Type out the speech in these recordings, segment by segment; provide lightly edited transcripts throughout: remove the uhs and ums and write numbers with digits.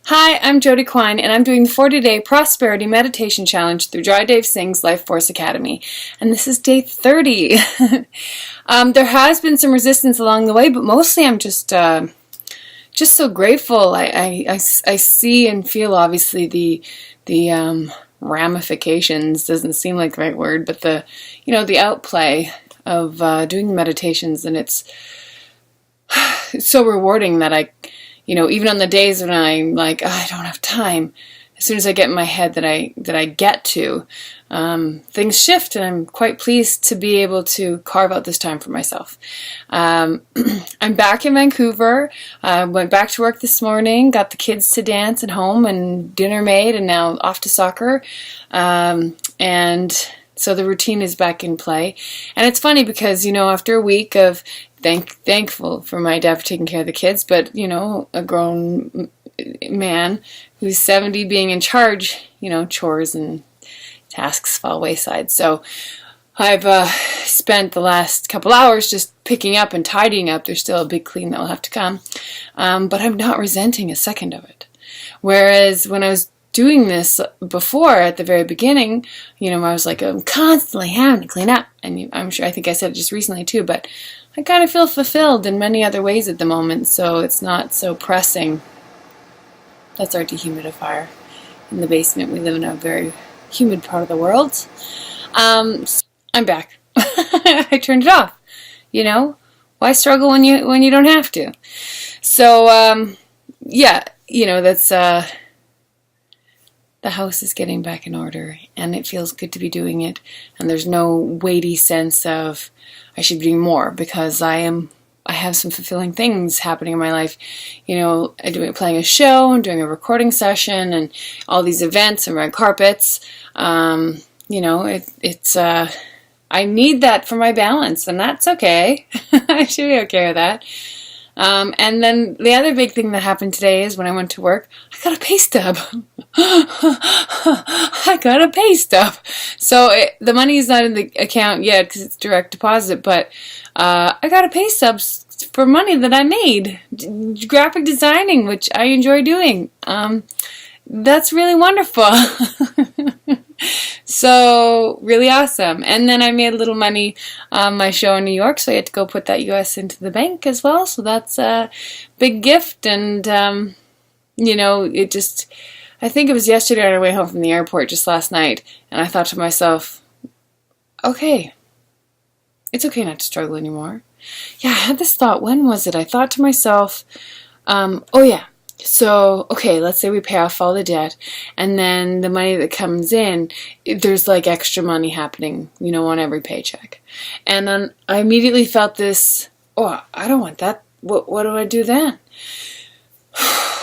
Hi, I'm Jody Quine, and I'm doing the 40-day Prosperity Meditation Challenge through Jai Dev Singh's Life Force Academy. And this is day 30. There has been some resistance along the way, but mostly I'm just so grateful. I see and feel, obviously, the ramifications, doesn't seem like the right word, but the outplay of doing the meditations, and it's so rewarding that even on the days when I'm like, I don't have time, as soon as I get in my head that I get to, things shift, and I'm quite pleased to be able to carve out this time for myself. I'm back in Vancouver. Went back to work this morning, got the kids to dance at home and dinner made, and now off to soccer. And so the routine is back in play. And it's funny because, after a week of thankful for my dad for taking care of the kids, but, a grown man who's 70 being in charge, chores and tasks fall wayside. So I've spent the last couple hours just picking up and tidying up. There's still a big clean that will have to come. But I'm not resenting a second of it. Whereas when I was doing this before, at the very beginning, I was like, I'm constantly having to clean up. And I think I said it just recently too, but I kind of feel fulfilled in many other ways at the moment, so it's not so pressing. That's our dehumidifier in the basement. We live in a very humid part of the world. So I'm back. I turned it off. Why struggle when you don't have to? So that's the house is getting back in order, and it feels good to be doing it. And there's no weighty sense of I should be doing more, because I have some fulfilling things happening in my life. Playing a show and doing a recording session and all these events and red carpets. It's I need that for my balance, and that's okay. I should be okay with that. And then the other big thing that happened today is when I went to work, I got a pay stub. I got a pay stub. So the money is not in the account yet because it's direct deposit, but I got a pay stub for money that I made. Graphic designing, which I enjoy doing. That's really wonderful. So, really awesome. And then I made a little money on my show in New York, so I had to go put that US into the bank as well. So that's a big gift. And, I think it was yesterday on our way home from the airport, just last night, and I thought to myself, okay, it's okay not to struggle anymore. Yeah, I had this thought. When was it? I thought to myself, so, okay, let's say we pay off all the debt, and then the money that comes in, there's like extra money happening, on every paycheck. And then I immediately felt this, I don't want that. What do I do then?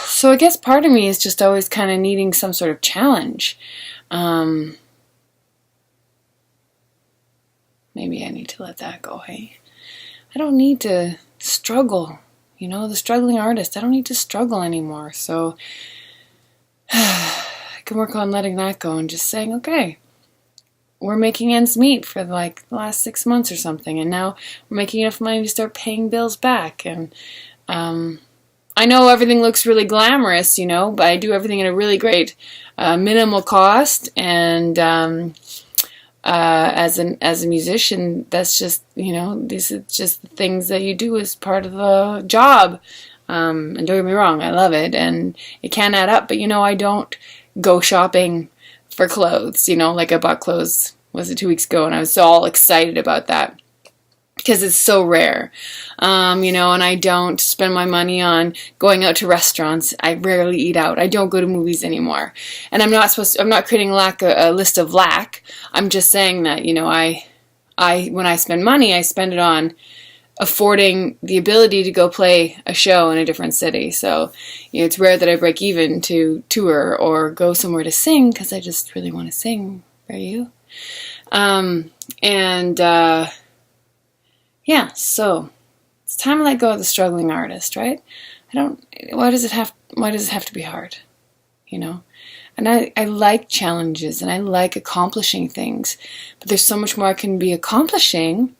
So I guess part of me is just always kind of needing some sort of challenge. Maybe I need to let that go, hey? I don't need to struggle. The struggling artist, I don't need to struggle anymore. So I can work on letting that go and just saying, okay, we're making ends meet for like the last 6 months or something. And now we're making enough money to start paying bills back. And I know everything looks really glamorous, but I do everything at a really great minimal cost. And as a musician, that's just, these are just the things that you do as part of the job. And don't get me wrong, I love it, and it can add up, but I don't go shopping for clothes, like I bought clothes, was it 2 weeks ago, and I was all excited about that. Because it's so rare, and I don't spend my money on going out to restaurants. I rarely eat out. I don't go to movies anymore, and I'm not creating a list of lack. I'm just saying that when I spend money, I spend it on affording the ability to go play a show in a different city. So it's rare that I break even to tour or go somewhere to sing because I just really want to sing for you, Yeah, so it's time to let go of the struggling artist, right? Why does it have to be hard? And I like challenges, and I like accomplishing things, but there's so much more I can be accomplishing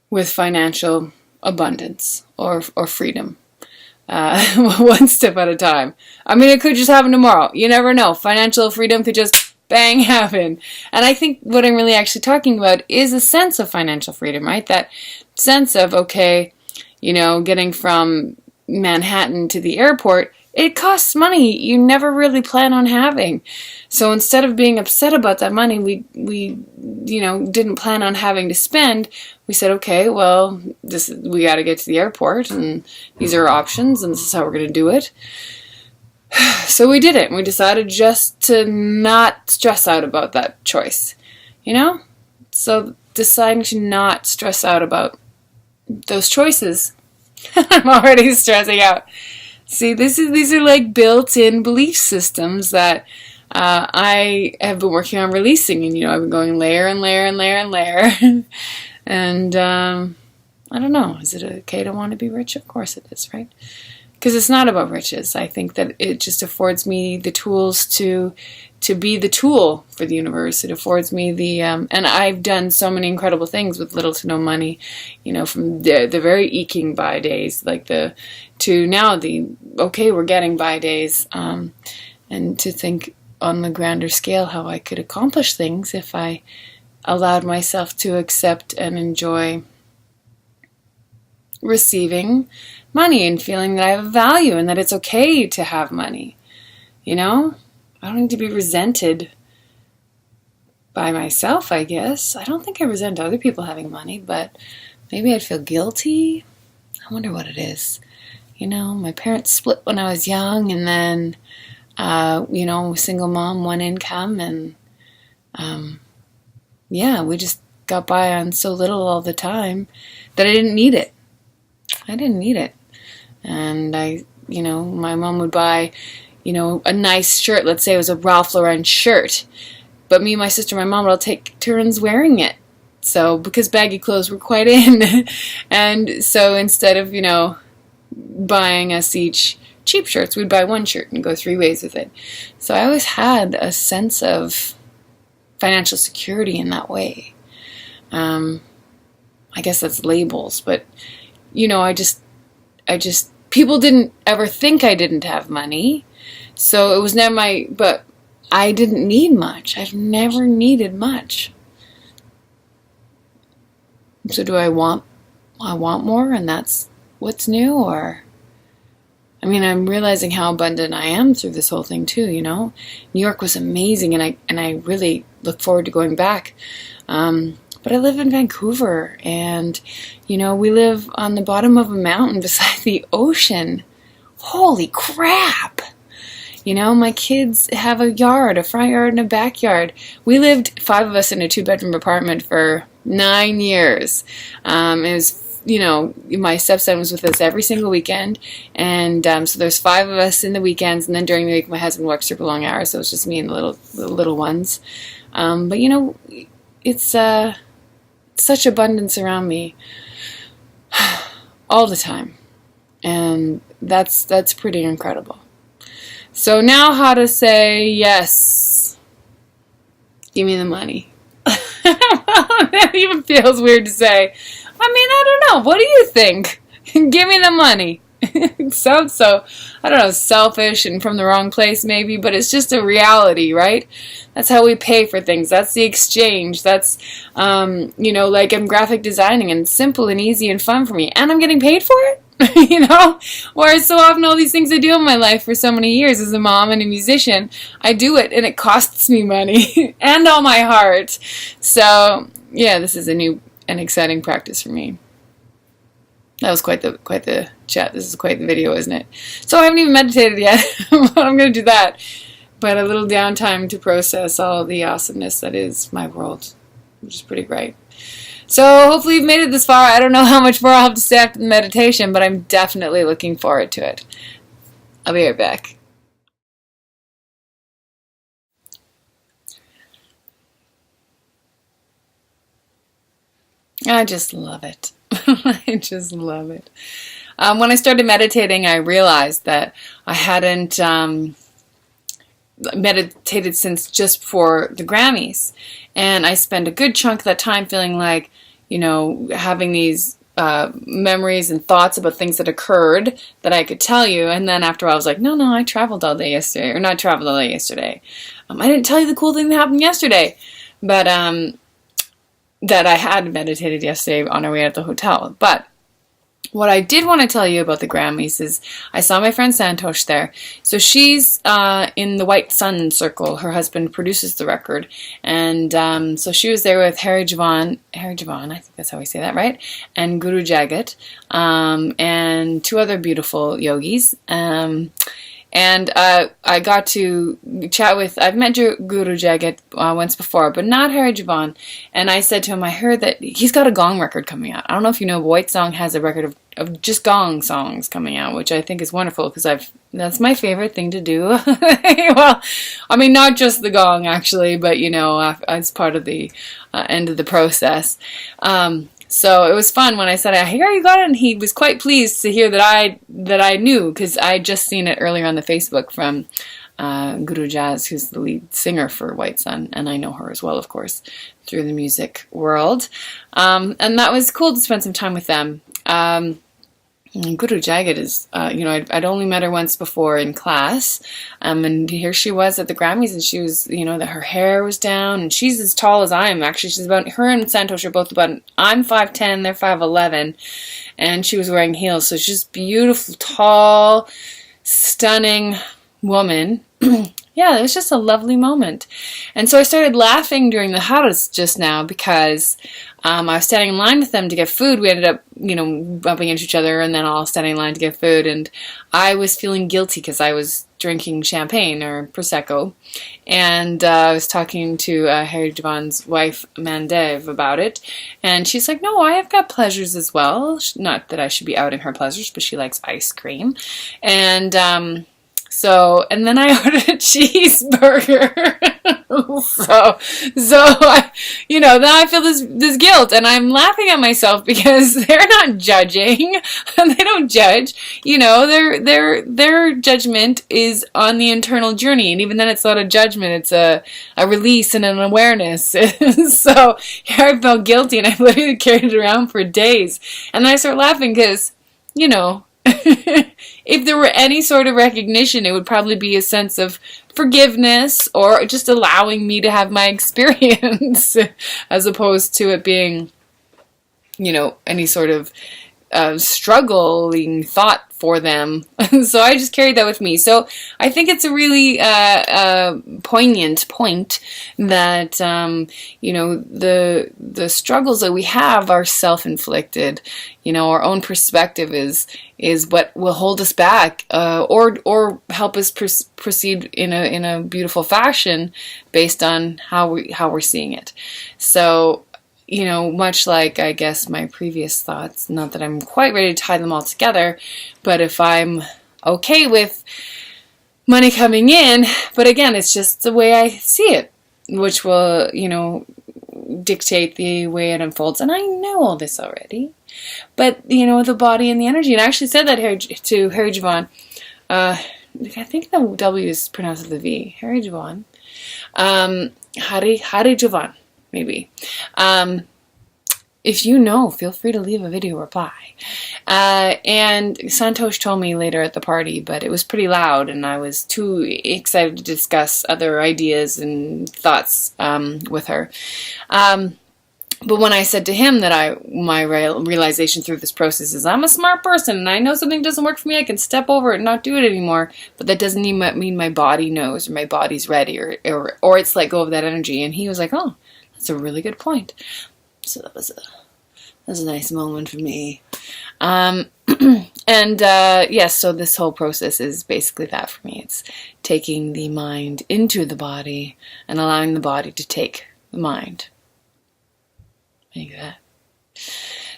with financial abundance or freedom. One step at a time. I mean, it could just happen tomorrow. You never know. Financial freedom could just bang happen. And I think what I'm really actually talking about is a sense of financial freedom, right? That sense of, okay, getting from Manhattan to the airport, it costs money you never really plan on having. So instead of being upset about that money we didn't plan on having to spend, we said, okay, well, we got to get to the airport, and these are options, and this is how we're going to do it. So we did it, and we decided just to not stress out about that choice, So deciding to not stress out about those choices. I'm already stressing out. See, these are like built-in belief systems that I have been working on releasing, and I've been going layer and layer and layer and layer. And I don't know, is it okay to want to be rich? Of course it is, right? Because it's not about riches. I think that it just affords me the tools to be the tool for the universe. It affords me and I've done so many incredible things with little to no money, from the very eking by days, to now okay, we're getting by days, and to think on the grander scale how I could accomplish things if I allowed myself to accept and enjoy receiving money and feeling that I have value and that it's okay to have money. I don't need to be resented by myself, I guess. I don't think I resent other people having money, but maybe I'd feel guilty. I wonder what it is. My parents split when I was young, and then, single mom, one income, and, we just got by on so little all the time that I didn't need it. And my mom would buy, a nice shirt. Let's say it was a Ralph Lauren shirt. But me, my sister, my mom would all take turns wearing it. So, because baggy clothes were quite in. And so instead of, buying us each cheap shirts, we'd buy one shirt and go 3 ways with it. So I always had a sense of financial security in that way. I guess that's labels, but I just people didn't ever think I didn't have money. So it was never but I didn't need much. I've never needed much. So do I want more, and that's what's new? Or, I'm realizing how abundant I am through this whole thing too, New York was amazing, and I really look forward to going back. But I live in Vancouver, and, we live on the bottom of a mountain beside the ocean. Holy crap! My kids have a front yard and a backyard. We lived, 5 of us, in a 2-bedroom apartment for 9 years. It was, my stepson was with us every single weekend, and so there's 5 of us in the weekends, and then during the week my husband works super long hours, so it's just me and the little ones. But it's such abundance around me all the time, and that's pretty incredible. So now, how to say yes? Give me the money. That even feels weird to say. I don't know. What do you think? Give me the money. It sounds so, selfish and from the wrong place maybe, but it's just a reality, right? That's how we pay for things. That's the exchange. That's, I'm graphic designing, and it's simple and easy and fun for me, and I'm getting paid for it. Whereas so often all these things I do in my life for so many years as a mom and a musician, I do it and it costs me money and all my heart. So yeah, this is a new and exciting practice for me. That was quite the chat. This is quite the video, isn't it? So I haven't even meditated yet, but I'm going to do that. But a little downtime to process all the awesomeness that is my world, which is pretty great. So hopefully you've made it this far. I don't know how much more I'll have to say after the meditation, but I'm definitely looking forward to it. I'll be right back. I just love it. I just love it. When I started meditating, I realized that I hadn't meditated since just before the Grammys. And I spent a good chunk of that time feeling like, having these memories and thoughts about things that occurred that I could tell you. And then after I was like, no, I traveled all day yesterday, or not traveled all day yesterday. I didn't tell you the cool thing that happened yesterday, but that I had meditated yesterday on our way out of the hotel. But what I did want to tell you about the Grammys is I saw my friend Santosh there. So she's in the White Sun Circle. Her husband produces the record. And so she was there with Harry Javan, I think that's how we say that, right? And Guru Jagat, and two other beautiful yogis. And I got to chat with, I've met Guru Jagat once before, but not Hari Javan. And I said to him, I heard that he's got a gong record coming out. I don't know if you know, but White Song has a record of just gong songs coming out, which I think is wonderful because that's my favorite thing to do. Well, I mean, not just the gong actually, but you know, as part of the end of the process. So it was fun when I said, I hear you got it, and he was quite pleased to hear that I knew, because I had just seen it earlier on the Facebook from Guru Jazz, who's the lead singer for White Sun, and I know her as well, of course, through the music world. And that was cool to spend some time with them. Guru Jagat is, I'd only met her once before in class, and here she was at the Grammys, and she was, that her hair was down, and she's as tall as I am, actually. Her and Santosh are both I'm 5'10", they're 5'11", and she was wearing heels, so she's beautiful, tall, stunning woman. Yeah, it was just a lovely moment. And so I started laughing during the house just now because I was standing in line with them to get food. We ended up, bumping into each other and then all standing in line to get food. And I was feeling guilty because I was drinking champagne or Prosecco. And I was talking to Harry Javan's wife, Mandev, about it. And she's like, no, I have got pleasures as well. Not that I should be outing her pleasures, but she likes ice cream. And and then I ordered a cheeseburger. Then I feel this guilt, and I'm laughing at myself because they're not judging, and they don't judge. Their judgment is on the internal journey, and even then, it's not a judgment; it's a release and an awareness. So here I felt guilty, and I literally carried it around for days, and then I start laughing because, if there were any sort of recognition, it would probably be a sense of forgiveness or just allowing me to have my experience as opposed to it being, any sort of struggling thought for them. So I just carried that with me. So I think it's a really poignant point that, the struggles that we have are self-inflicted. Our own perspective is what will hold us back, or help us proceed in a beautiful fashion based on how we're seeing it. So, much like, I guess, my previous thoughts, not that I'm quite ready to tie them all together, but if I'm okay with money coming in, but again, it's just the way I see it, which will, dictate the way it unfolds. And I know all this already, but, the body and the energy. And I actually said that to Harry Javan. I think the W is pronounced with a V. Harry Javan. Hari Javan. Maybe. If you know, feel free to leave a video reply. And Santosh told me later at the party, but it was pretty loud and I was too excited to discuss other ideas and thoughts with her. But when I said to him that my realization through this process is I'm a smart person and I know something doesn't work for me, I can step over it and not do it anymore, but that doesn't mean my body knows or my body's ready or it's let go of that energy. And he was like, oh, that's a really good point. So that was a nice moment for me. Yes, so this whole process is basically that for me. It's taking the mind into the body and allowing the body to take the mind. Think of that.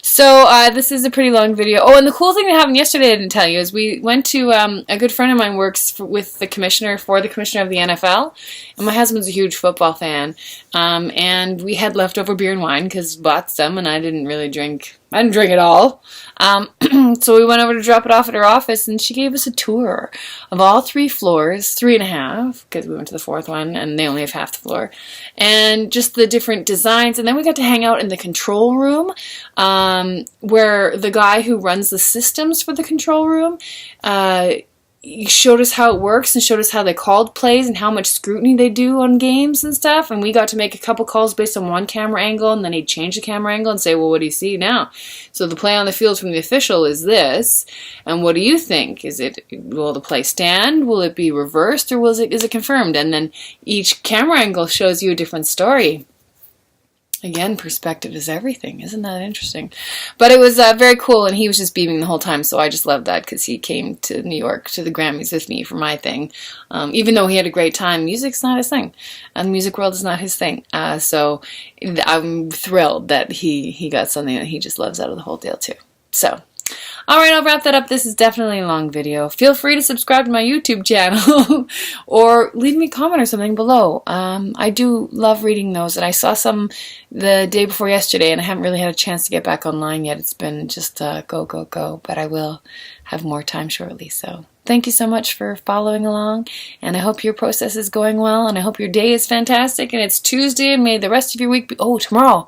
So this is a pretty long video. Oh, and the cool thing that happened yesterday I didn't tell you is we went to, a good friend of mine works with the commissioner of the NFL, and my husband's a huge football fan, and we had leftover beer and wine because bought some, and I didn't really drink I didn't drink it all. So we went over to drop it off at her office, and she gave us a tour of all 3 floors, 3.5, because we went to the 4th one, and they only have half the floor, and just the different designs. And then we got to hang out in the control room, where the guy who runs the systems for the control room he showed us how it works and showed us how they called plays and how much scrutiny they do on games and stuff. And we got to make a couple calls based on one camera angle, and then he'd change the camera angle and say, well, what do you see now? So the play on the field from the official is this, and what do you think? Will the play stand? Will it be reversed, or is it confirmed? And then each camera angle shows you a different story. Again, perspective is everything. Isn't that interesting? But it was very cool, and he was just beaming the whole time, so I just loved that because he came to New York to the Grammys with me for my thing. Even though he had a great time, music's not his thing. The music world is not his thing. So I'm thrilled that he got something that he just loves out of the whole deal, too. So, all right, I'll wrap that up. This is definitely a long video. Feel free to subscribe to my YouTube channel or leave me a comment or something below. I do love reading those, and I saw some the day before yesterday, and I haven't really had a chance to get back online yet. It's been just go, go, go, but I will have more time shortly. So thank you so much for following along, and I hope your process is going well, and I hope your day is fantastic, and it's Tuesday, and may the rest of your week be, tomorrow,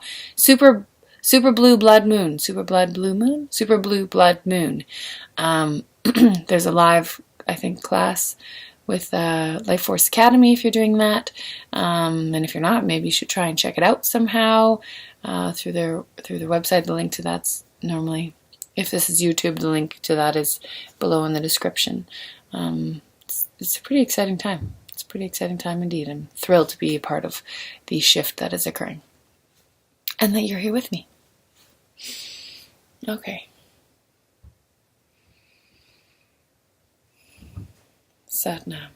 Super blue blood moon. Super blue blood moon. There's a live, I think, class with Life Force Academy if you're doing that. And if you're not, maybe you should try and check it out somehow through their website. The link to that's normally, if this is YouTube, the link to that is below in the description. It's a pretty exciting time. It's a pretty exciting time indeed. I'm thrilled to be a part of the shift that is occurring, and that you're here with me. Okay. Sat Nam.